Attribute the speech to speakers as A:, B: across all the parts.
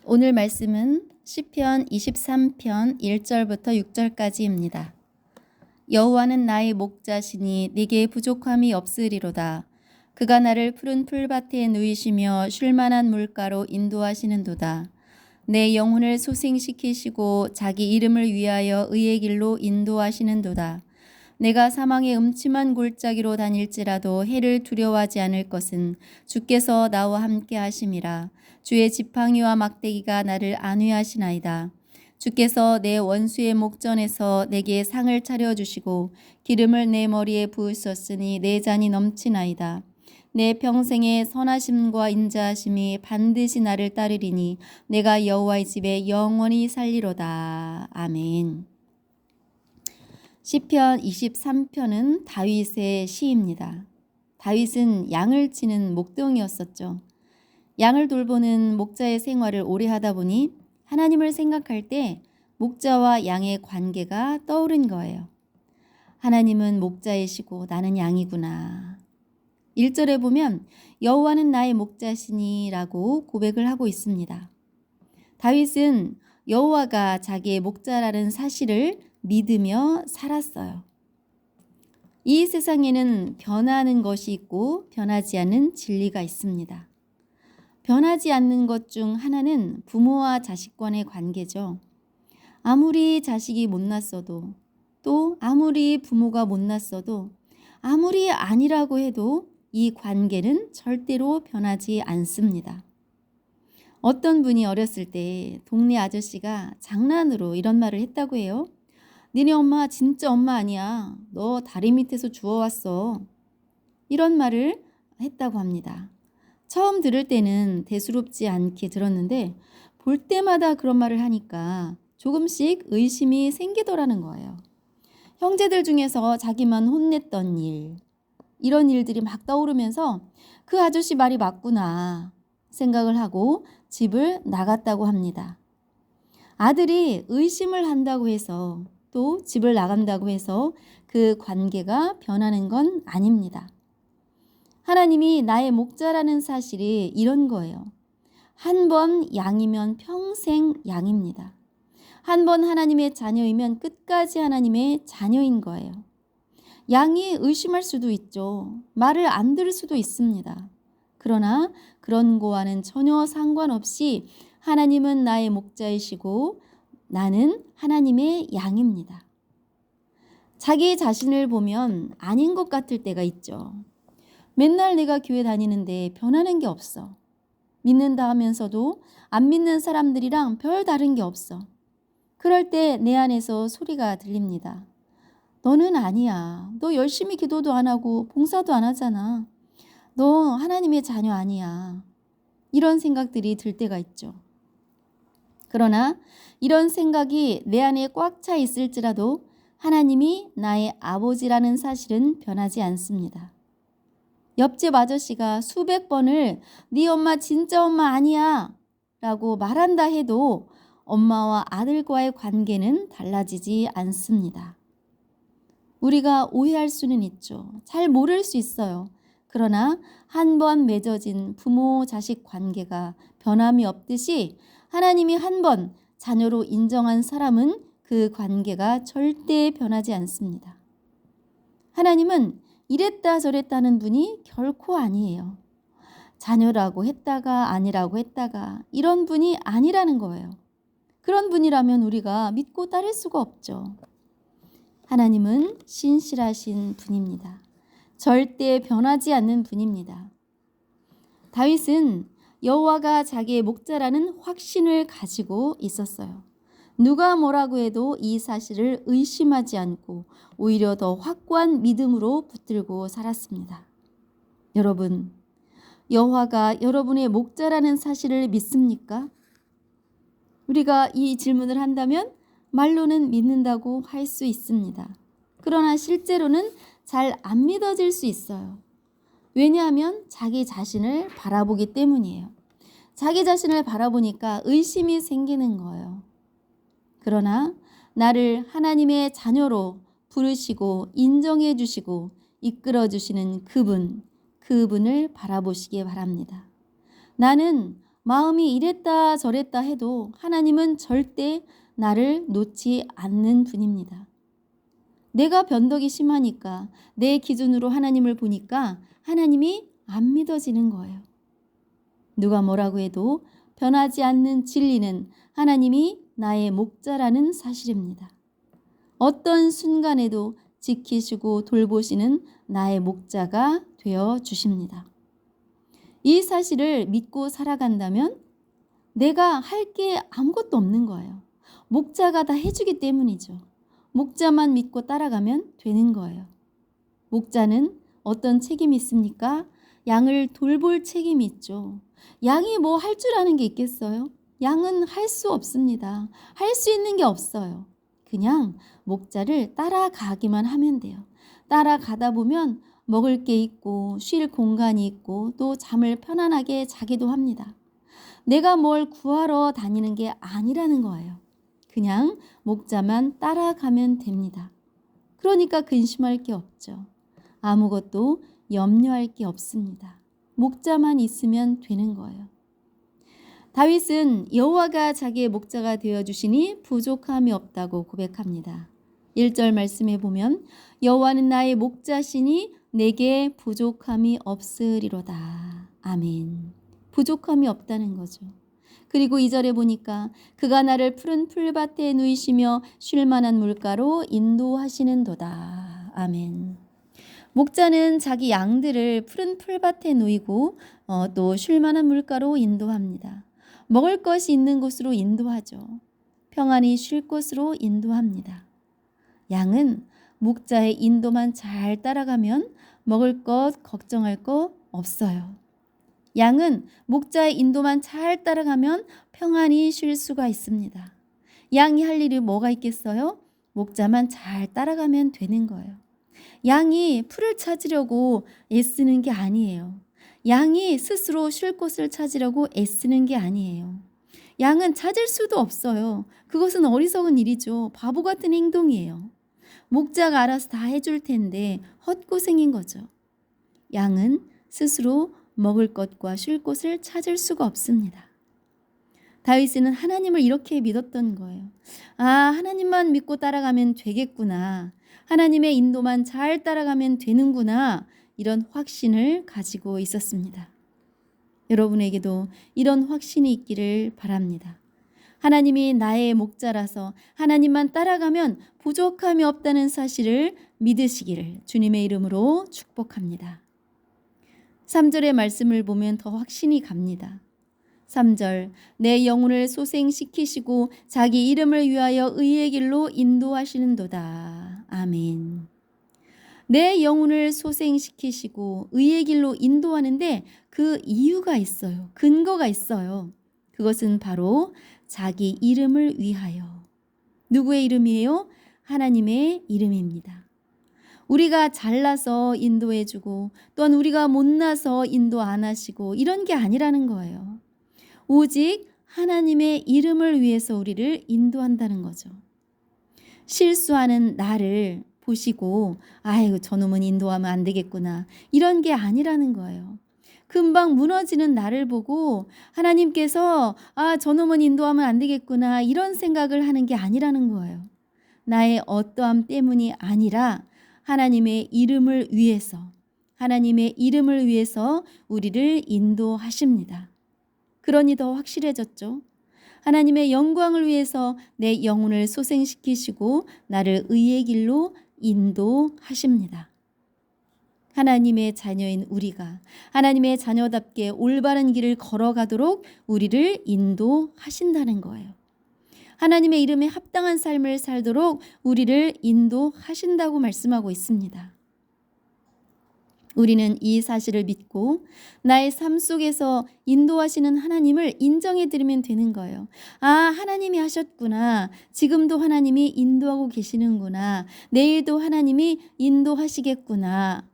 A: 오늘 말씀은 시편 23편 1절부터 6절까지입니다. 여호와는 나의 목자시니 내게 부족함이 없으리로다. 그가 나를 푸른 풀밭에 누이시며 쉴만한 물가로 인도하시는도다. 내 영혼을 소생시키시고 자기 이름을 위하여 의의 길로 인도하시는도다. 내가 사망의 음침한 골짜기로 다닐지라도 해를 두려워하지 않을 것은 주께서 나와 함께 하심이라. 주의 지팡이와 막대기가 나를 안위하시나이다. 주께서 내 원수의 목전에서 내게 상을 차려주시고 기름을 내 머리에 부으셨으니 내 잔이 넘치나이다. 내 평생의 선하심과 인자하심이 반드시 나를 따르리니 내가 여호와의 집에 영원히 살리로다. 아멘. 시편 23편은 다윗의 시입니다. 다윗은 양을 치는 목동이었었죠. 양을 돌보는 목자의 생활을 오래 하다 보니 하나님을 생각할 때 목자와 양의 관계가 떠오른 거예요. 하나님은 목자이시고 나는 양이구나. 1절에 보면 여호와는 나의 목자시니 라고 고백을 하고 있습니다. 다윗은 여호와가 자기의 목자라는 사실을 믿으며 살았어요. 이 세상에는 변하는 것이 있고 변하지 않는 진리가 있습니다. 변하지 않는 것 중 하나는 부모와 자식 간의 관계죠. 아무리 자식이 못났어도 또 아무리 부모가 못났어도 아무리 아니라고 해도 이 관계는 절대로 변하지 않습니다. 어떤 분이 어렸을 때 동네 아저씨가 장난으로 이런 말을 했다고 해요. 니네 엄마 진짜 엄마 아니야. 너 다리 밑에서 주워왔어. 이런 말을 했다고 합니다. 처음 들을 때는 대수롭지 않게 들었는데 볼 때마다 그런 말을 하니까 조금씩 의심이 생기더라는 거예요. 형제들 중에서 자기만 혼냈던 일, 이런 일들이 막 떠오르면서 그 아저씨 말이 맞구나 생각을 하고 집을 나갔다고 합니다. 아들이 의심을 한다고 해서 또 집을 나간다고 해서 그 관계가 변하는 건 아닙니다. 하나님이 나의 목자라는 사실이 이런 거예요. 한 번 양이면 평생 양입니다. 한 번 하나님의 자녀이면 끝까지 하나님의 자녀인 거예요. 양이 의심할 수도 있죠. 말을 안 들을 수도 있습니다. 그러나 그런 거와는 전혀 상관없이 하나님은 나의 목자이시고 나는 하나님의 양입니다. 자기 자신을 보면 아닌 것 같을 때가 있죠. 맨날 내가 교회 다니는데 변하는 게 없어. 믿는다 하면서도 안 믿는 사람들이랑 별 다른 게 없어. 그럴 때 내 안에서 소리가 들립니다. 너는 아니야. 너 열심히 기도도 안 하고 봉사도 안 하잖아. 너 하나님의 자녀 아니야. 이런 생각들이 들 때가 있죠. 그러나 이런 생각이 내 안에 꽉 차 있을지라도 하나님이 나의 아버지라는 사실은 변하지 않습니다. 옆집 아저씨가 수백 번을 네 엄마 진짜 엄마 아니야 라고 말한다 해도 엄마와 아들과의 관계는 달라지지 않습니다. 우리가 오해할 수는 있죠. 잘 모를 수 있어요. 그러나 한 번 맺어진 부모 자식 관계가 변함이 없듯이 하나님이 한 번 자녀로 인정한 사람은 그 관계가 절대 변하지 않습니다. 하나님은 이랬다 저랬다 하는 분이 결코 아니에요. 자녀라고 했다가 아니라고 했다가 이런 분이 아니라는 거예요. 그런 분이라면 우리가 믿고 따를 수가 없죠. 하나님은 신실하신 분입니다. 절대 변하지 않는 분입니다. 다윗은 여호와가 자기의 목자라는 확신을 가지고 있었어요. 누가 뭐라고 해도 이 사실을 의심하지 않고 오히려 더 확고한 믿음으로 붙들고 살았습니다. 여러분, 여호와가 여러분의 목자라는 사실을 믿습니까? 우리가 이 질문을 한다면 말로는 믿는다고 할 수 있습니다. 그러나 실제로는 잘 안 믿어질 수 있어요. 왜냐하면 자기 자신을 바라보기 때문이에요. 자기 자신을 바라보니까 의심이 생기는 거예요. 그러나 나를 하나님의 자녀로 부르시고 인정해 주시고 이끌어 주시는 그분을 바라보시기 바랍니다. 나는 마음이 이랬다 저랬다 해도 하나님은 절대 나를 놓지 않는 분입니다. 내가 변덕이 심하니까 내 기준으로 하나님을 보니까 하나님이 안 믿어지는 거예요. 누가 뭐라고 해도 변하지 않는 진리는 하나님이 나의 목자라는 사실입니다. 어떤 순간에도 지키시고 돌보시는 나의 목자가 되어 주십니다. 이 사실을 믿고 살아간다면 내가 할 게 아무것도 없는 거예요. 목자가 다 해주기 때문이죠. 목자만 믿고 따라가면 되는 거예요. 목자는 어떤 책임이 있습니까? 양을 돌볼 책임이 있죠. 양이 뭐 할 줄 아는 게 있겠어요? 양은 할 수 없습니다. 할 수 있는 게 없어요. 그냥 목자를 따라가기만 하면 돼요. 따라가다 보면 먹을 게 있고 쉴 공간이 있고 또 잠을 편안하게 자기도 합니다. 내가 뭘 구하러 다니는 게 아니라는 거예요. 그냥 목자만 따라가면 됩니다. 그러니까 근심할 게 없죠. 아무것도 염려할 게 없습니다. 목자만 있으면 되는 거예요. 다윗은 여호와가 자기의 목자가 되어주시니 부족함이 없다고 고백합니다. 1절 말씀에 보면 여호와는 나의 목자시니 내게 부족함이 없으리로다. 아멘. 부족함이 없다는 거죠. 그리고 2절에 보니까 그가 나를 푸른 풀밭에 누이시며 쉴 만한 물가로 인도하시는도다. 아멘. 목자는 자기 양들을 푸른 풀밭에 누이고 또 쉴 만한 물가로 인도합니다. 먹을 것이 있는 곳으로 인도하죠. 평안히 쉴 곳으로 인도합니다. 양은 목자의 인도만 잘 따라가면 먹을 것 걱정할 거 없어요. 양은 목자의 인도만 잘 따라가면 평안히 쉴 수가 있습니다. 양이 할 일이 뭐가 있겠어요? 목자만 잘 따라가면 되는 거예요. 양이 풀을 찾으려고 애쓰는 게 아니에요. 양이 스스로 쉴 곳을 찾으려고 애쓰는 게 아니에요. 양은 찾을 수도 없어요. 그것은 어리석은 일이죠. 바보 같은 행동이에요. 목자가 알아서 다 해줄 텐데 헛고생인 거죠. 양은 스스로 먹을 것과 쉴 곳을 찾을 수가 없습니다. 다윗은 하나님을 이렇게 믿었던 거예요. 아, 하나님만 믿고 따라가면 되겠구나. 하나님의 인도만 잘 따라가면 되는구나. 이런 확신을 가지고 있었습니다. 여러분에게도 이런 확신이 있기를 바랍니다. 하나님이 나의 목자라서 하나님만 따라가면 부족함이 없다는 사실을 믿으시기를 주님의 이름으로 축복합니다. 3절의 말씀을 보면 더 확신이 갑니다. 3절 내 영혼을 소생시키시고 자기 이름을 위하여 의의 길로 인도하시는도다. 아멘. 내 영혼을 소생시키시고 의의 길로 인도하는데 그 이유가 있어요. 근거가 있어요. 그것은 바로 자기 이름을 위하여. 누구의 이름이에요? 하나님의 이름입니다. 우리가 잘나서 인도해주고 또한 우리가 못나서 인도 안 하시고 이런 게 아니라는 거예요. 오직 하나님의 이름을 위해서 우리를 인도한다는 거죠. 실수하는 나를 보시고 아이고 저놈은 인도하면 안 되겠구나 이런 게 아니라는 거예요. 금방 무너지는 나를 보고 하나님께서 아 저놈은 인도하면 안 되겠구나 이런 생각을 하는 게 아니라는 거예요. 나의 어떠함 때문이 아니라 하나님의 이름을 위해서 우리를 인도하십니다. 그러니 더 확실해졌죠. 하나님의 영광을 위해서 내 영혼을 소생시키시고 나를 의의 길로 인도하십니다. 하나님의 자녀인 우리가 하나님의 자녀답게 올바른 길을 걸어가도록 우리를 인도하신다는 거예요. 하나님의 이름에 합당한 삶을 살도록 우리를 인도하신다고 말씀하고 있습니다. 우리는 이 사실을 믿고 나의 삶 속에서 인도하시는 하나님을 인정해드리면 되는 거예요. 아, 하나님이 하셨구나. 지금도 하나님이 인도하고 계시는구나. 내일도 하나님이 인도하시겠구나.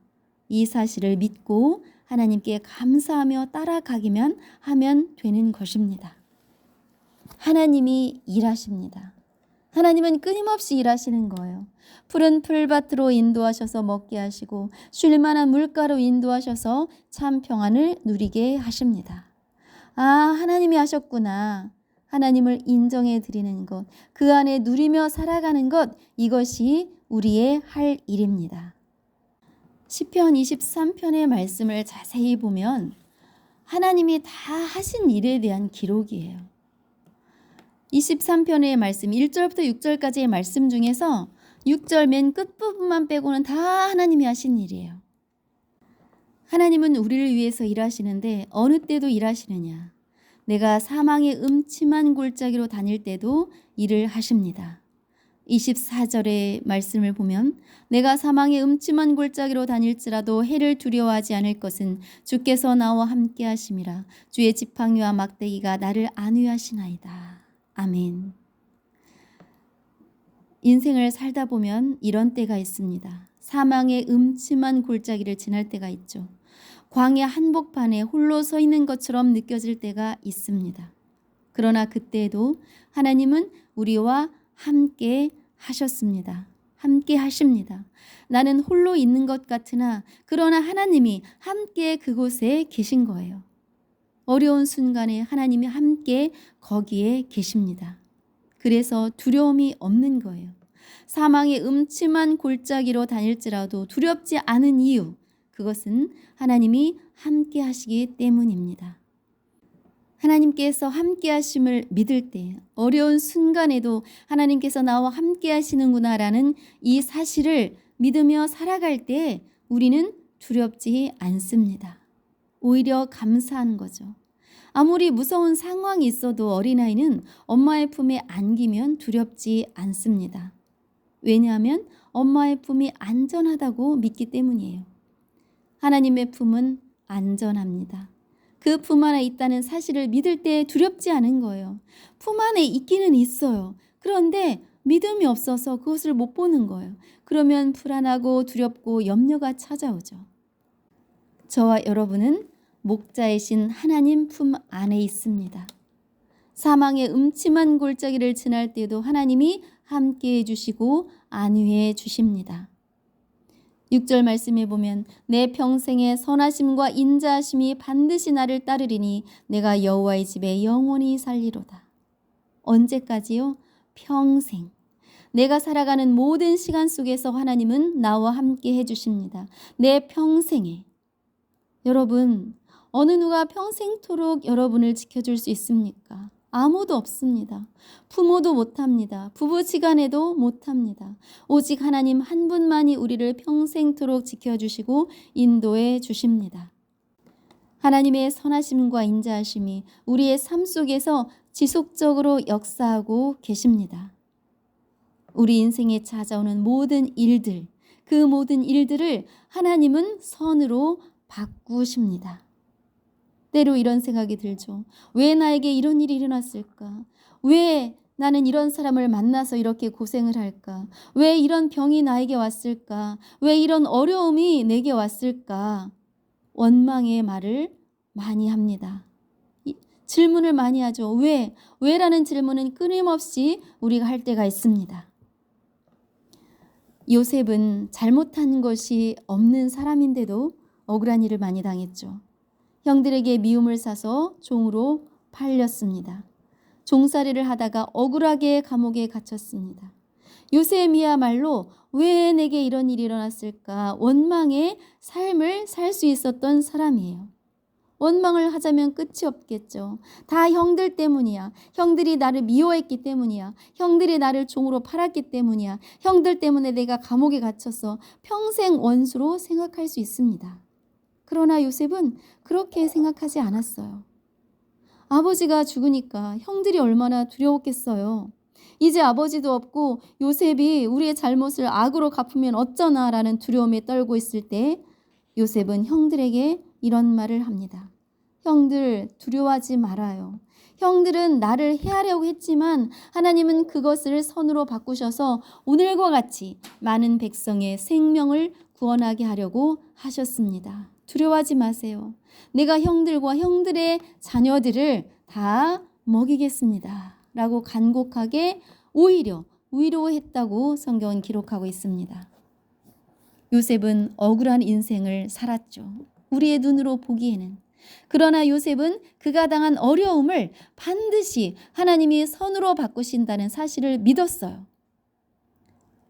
A: 이 사실을 믿고 하나님께 감사하며 따라가기만 하면 되는 것입니다. 하나님이 일하십니다. 하나님은 끊임없이 일하시는 거예요. 푸른 풀밭으로 인도하셔서 먹게 하시고 쉴 만한 물가로 인도하셔서 참 평안을 누리게 하십니다. 아, 하나님이 하셨구나. 하나님을 인정해 드리는 것, 그 안에 누리며 살아가는 것, 이것이 우리의 할 일입니다. 시편 23편의 말씀을 자세히 보면 하나님이 다 하신 일에 대한 기록이에요. 23편의 말씀 1절부터 6절까지의 말씀 중에서 6절 맨 끝부분만 빼고는 다 하나님이 하신 일이에요. 하나님은 우리를 위해서 일하시는데 어느 때도 일하시느냐? 내가 사망의 음침한 골짜기로 다닐 때도 일을 하십니다. 24절의 말씀을 보면 내가 사망의 음침한 골짜기로 다닐지라도 해를 두려워하지 않을 것은 주께서 나와 함께 하심이라. 주의 지팡이와 막대기가 나를 안위하시나이다. 아멘. 인생을 살다 보면 이런 때가 있습니다. 사망의 음침한 골짜기를 지날 때가 있죠. 광야 한복판에 홀로 서 있는 것처럼 느껴질 때가 있습니다. 그러나 그때에도 하나님은 우리와 함께 하셨습니다. 함께 하십니다. 나는 홀로 있는 것 같으나 그러나 하나님이 함께 그곳에 계신 거예요. 어려운 순간에 하나님이 함께 거기에 계십니다. 그래서 두려움이 없는 거예요. 사망의 음침한 골짜기로 다닐지라도 두렵지 않은 이유, 그것은 하나님이 함께 하시기 때문입니다. 하나님께서 함께 하심을 믿을 때 어려운 순간에도 하나님께서 나와 함께 하시는구나라는 이 사실을 믿으며 살아갈 때 우리는 두렵지 않습니다. 오히려 감사한 거죠. 아무리 무서운 상황이 있어도 어린아이는 엄마의 품에 안기면 두렵지 않습니다. 왜냐하면 엄마의 품이 안전하다고 믿기 때문이에요. 하나님의 품은 안전합니다. 그 품 안에 있다는 사실을 믿을 때 두렵지 않은 거예요. 품 안에 있기는 있어요. 그런데 믿음이 없어서 그것을 못 보는 거예요. 그러면 불안하고 두렵고 염려가 찾아오죠. 저와 여러분은 목자이신 하나님 품 안에 있습니다. 사망의 음침한 골짜기를 지날 때도 하나님이 함께해 주시고 안위해 주십니다. 6절 말씀에 보면 내 평생의 선하심과 인자하심이 반드시 나를 따르리니 내가 여호와의 집에 영원히 살리로다. 언제까지요? 평생. 내가 살아가는 모든 시간 속에서 하나님은 나와 함께 해주십니다. 내 평생에. 여러분, 어느 누가 평생토록 여러분을 지켜줄 수 있습니까? 아무도 없습니다. 부모도 못합니다. 부부지간에도 못합니다. 오직 하나님 한 분만이 우리를 평생토록 지켜주시고 인도해 주십니다. 하나님의 선하심과 인자하심이 우리의 삶 속에서 지속적으로 역사하고 계십니다. 우리 인생에 찾아오는 모든 일들, 그 모든 일들을 하나님은 선으로 바꾸십니다. 때로 이런 생각이 들죠. 왜 나에게 이런 일이 일어났을까? 왜 나는 이런 사람을 만나서 이렇게 고생을 할까? 왜 이런 병이 나에게 왔을까? 왜 이런 어려움이 내게 왔을까? 원망의 말을 많이 합니다. 질문을 많이 하죠. 왜? 왜라는 질문은 끊임없이 우리가 할 때가 있습니다. 요셉은 잘못한 것이 없는 사람인데도 억울한 일을 많이 당했죠. 형들에게 미움을 사서 종으로 팔렸습니다. 종살이를 하다가 억울하게 감옥에 갇혔습니다. 요셉이야말로 왜 내게 이런 일이 일어났을까? 원망의 삶을 살 수 있었던 사람이에요. 원망을 하자면 끝이 없겠죠. 다 형들 때문이야. 형들이 나를 미워했기 때문이야. 형들이 나를 종으로 팔았기 때문이야. 형들 때문에 내가 감옥에 갇혀서 평생 원수로 생각할 수 있습니다. 그러나 요셉은 그렇게 생각하지 않았어요. 아버지가 죽으니까 형들이 얼마나 두려웠겠어요. 이제 아버지도 없고 요셉이 우리의 잘못을 악으로 갚으면 어쩌나라는 두려움에 떨고 있을 때 요셉은 형들에게 이런 말을 합니다. 형들, 두려워하지 말아요. 형들은 나를 해하려고 했지만 하나님은 그것을 선으로 바꾸셔서 오늘과 같이 많은 백성의 생명을 구원하게 하려고 하셨습니다. 두려워하지 마세요. 내가 형들과 형들의 자녀들을 다 먹이겠습니다. 라고 간곡하게 오히려 위로했다고 성경은 기록하고 있습니다. 요셉은 억울한 인생을 살았죠. 우리의 눈으로 보기에는 그러나 요셉은 그가 당한 어려움을 반드시 하나님이 선으로 바꾸신다는 사실을 믿었어요.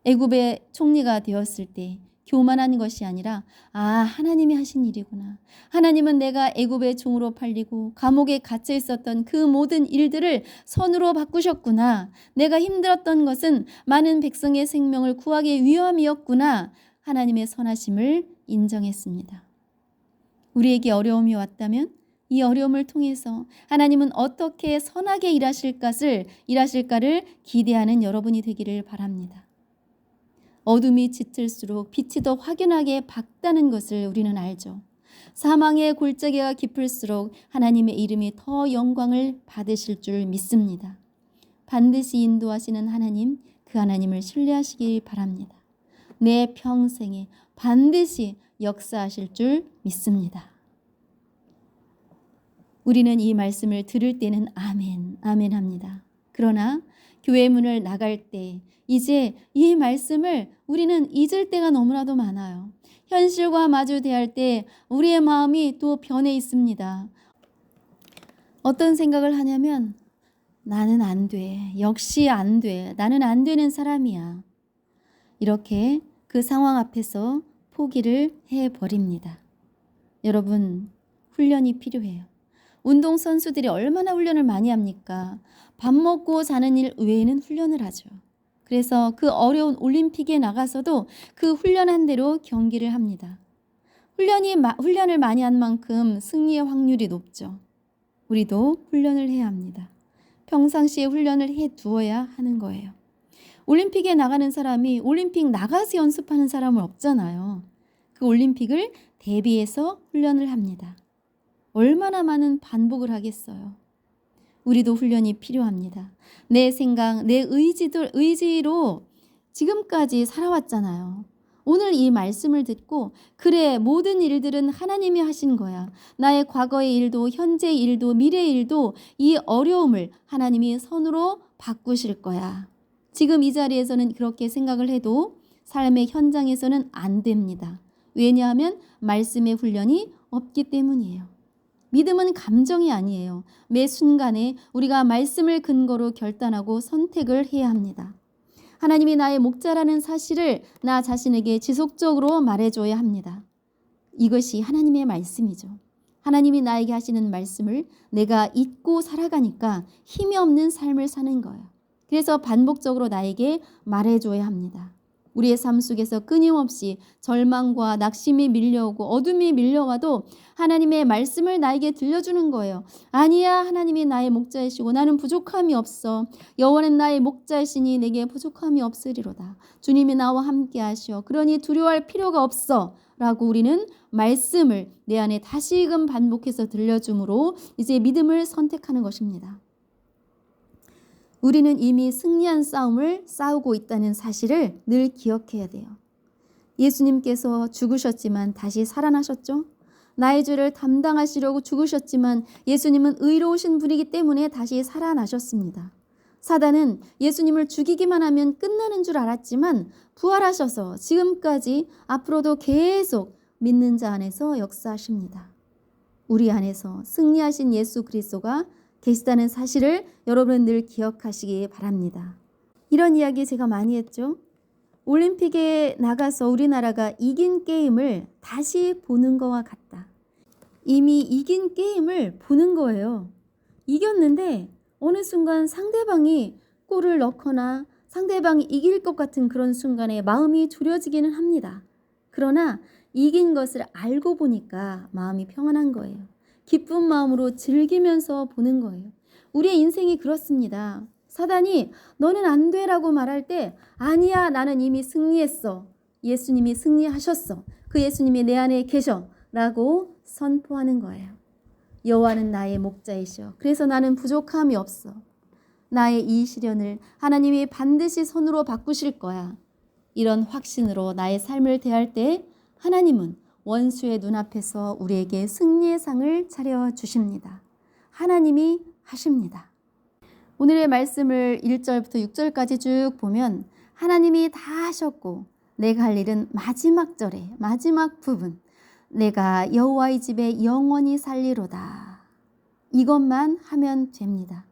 A: 애굽의 총리가 되었을 때 교만한 것이 아니라 하나님이 하신 일이구나. 하나님은 내가 애굽의 종으로 팔리고 감옥에 갇혀 있었던 그 모든 일들을 선으로 바꾸셨구나. 내가 힘들었던 것은 많은 백성의 생명을 구하기 위함이었구나. 하나님의 선하심을 인정했습니다. 우리에게 어려움이 왔다면 이 어려움을 통해서 하나님은 어떻게 선하게 일하실까를 기대하는 여러분이 되기를 바랍니다. 어둠이 짙을수록 빛이 더 확연하게 밝다는 것을 우리는 알죠. 사망의 골짜기가 깊을수록 하나님의 이름이 더 영광을 받으실 줄 믿습니다. 반드시 인도하시는 하나님, 그 하나님을 신뢰하시기 바랍니다. 내 평생에 반드시 역사하실 줄 믿습니다. 우리는 이 말씀을 들을 때는 아멘, 아멘 합니다. 그러나 교회 문을 나갈 때 이제 이 말씀을 우리는 잊을 때가 너무나도 많아요. 현실과 마주 대할 때 우리의 마음이 또 변해 있습니다. 어떤 생각을 하냐면 나는 안 돼. 역시 안 돼. 나는 안 되는 사람이야. 이렇게 그 상황 앞에서 포기를 해버립니다. 여러분, 훈련이 필요해요. 운동선수들이 얼마나 훈련을 많이 합니까? 밥 먹고 자는 일 외에는 훈련을 하죠. 그래서 그 어려운 올림픽에 나가서도 그 훈련한 대로 경기를 합니다. 훈련을 많이 한 만큼 승리의 확률이 높죠. 우리도 훈련을 해야 합니다. 평상시에 훈련을 해 두어야 하는 거예요. 올림픽에 나가는 사람이 올림픽 나가서 연습하는 사람은 없잖아요. 그 올림픽을 대비해서 훈련을 합니다. 얼마나 많은 반복을 하겠어요. 우리도 훈련이 필요합니다. 내 생각, 내 의지로 지금까지 살아왔잖아요. 오늘 이 말씀을 듣고 그래, 모든 일들은 하나님이 하신 거야. 나의 과거의 일도 현재의 일도 미래의 일도 이 어려움을 하나님이 선으로 바꾸실 거야. 지금 이 자리에서는 그렇게 생각을 해도 삶의 현장에서는 안 됩니다. 왜냐하면 말씀의 훈련이 없기 때문이에요. 믿음은 감정이 아니에요. 매 순간에 우리가 말씀을 근거로 결단하고 선택을 해야 합니다. 하나님이 나의 목자라는 사실을 나 자신에게 지속적으로 말해줘야 합니다. 이것이 하나님의 말씀이죠. 하나님이 나에게 하시는 말씀을 내가 잊고 살아가니까 힘이 없는 삶을 사는 거예요. 그래서 반복적으로 나에게 말해줘야 합니다. 우리의 삶 속에서 끊임없이 절망과 낙심이 밀려오고 어둠이 밀려와도 하나님의 말씀을 나에게 들려주는 거예요. 아니야, 하나님이 나의 목자이시고 나는 부족함이 없어. 여호와는 나의 목자이시니 내게 부족함이 없으리로다. 주님이 나와 함께 하시오. 그러니 두려워할 필요가 없어. 라고 우리는 말씀을 내 안에 다시금 반복해서 들려줌으로 이제 믿음을 선택하는 것입니다. 우리는 이미 승리한 싸움을 싸우고 있다는 사실을 늘 기억해야 돼요. 예수님께서 죽으셨지만 다시 살아나셨죠? 나의 죄를 담당하시려고 죽으셨지만 예수님은 의로우신 분이기 때문에 다시 살아나셨습니다. 사단은 예수님을 죽이기만 하면 끝나는 줄 알았지만 부활하셔서 지금까지 앞으로도 계속 믿는 자 안에서 역사하십니다. 우리 안에서 승리하신 예수 그리스도가 계시다는 사실을 여러분은 늘 기억하시기 바랍니다. 이런 이야기 제가 많이 했죠. 올림픽에 나가서 우리나라가 이긴 게임을 다시 보는 거와 같다. 이미 이긴 게임을 보는 거예요. 이겼는데 어느 순간 상대방이 골을 넣거나 상대방이 이길 것 같은 그런 순간에 마음이 졸여지기는 합니다. 그러나 이긴 것을 알고 보니까 마음이 평안한 거예요. 기쁜 마음으로 즐기면서 보는 거예요. 우리의 인생이 그렇습니다. 사단이 너는 안 돼라고 말할 때 아니야, 나는 이미 승리했어. 예수님이 승리하셨어. 그 예수님이 내 안에 계셔 라고 선포하는 거예요. 여호와는 나의 목자이시여. 그래서 나는 부족함이 없어. 나의 이 시련을 하나님이 반드시 선으로 바꾸실 거야. 이런 확신으로 나의 삶을 대할 때 하나님은 원수의 눈앞에서 우리에게 승리의 상을 차려주십니다. 하나님이 하십니다. 오늘의 말씀을 1절부터 6절까지 쭉 보면 하나님이 다 하셨고 내가 할 일은 마지막 절에 마지막 부분, 내가 여호와의 집에 영원히 살리로다. 이것만 하면 됩니다.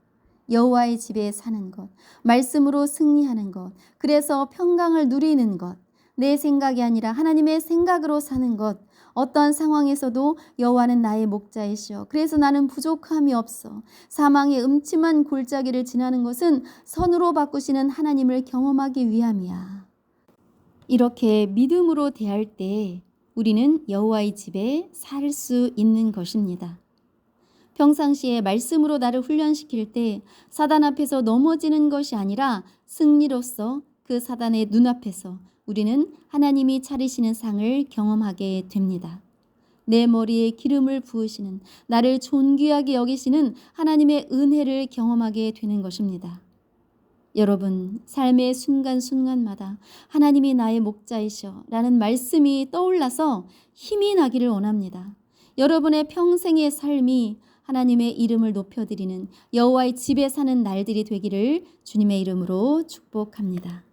A: 여호와의 집에 사는 것, 말씀으로 승리하는 것, 그래서 평강을 누리는 것, 내 생각이 아니라 하나님의 생각으로 사는 것, 어떠한 상황에서도 여호와는 나의 목자이시여. 그래서 나는 부족함이 없어. 사망의 음침한 골짜기를 지나는 것은 선으로 바꾸시는 하나님을 경험하기 위함이야. 이렇게 믿음으로 대할 때 우리는 여호와의 집에 살 수 있는 것입니다. 평상시에 말씀으로 나를 훈련시킬 때 사단 앞에서 넘어지는 것이 아니라 승리로서 그 사단의 눈앞에서 우리는 하나님이 차리시는 상을 경험하게 됩니다. 내 머리에 기름을 부으시는, 나를 존귀하게 여기시는 하나님의 은혜를 경험하게 되는 것입니다. 여러분, 삶의 순간순간마다 하나님이 나의 목자이셔 라는 말씀이 떠올라서 힘이 나기를 원합니다. 여러분의 평생의 삶이 하나님의 이름을 높여드리는 여호와의 집에 사는 날들이 되기를 주님의 이름으로 축복합니다.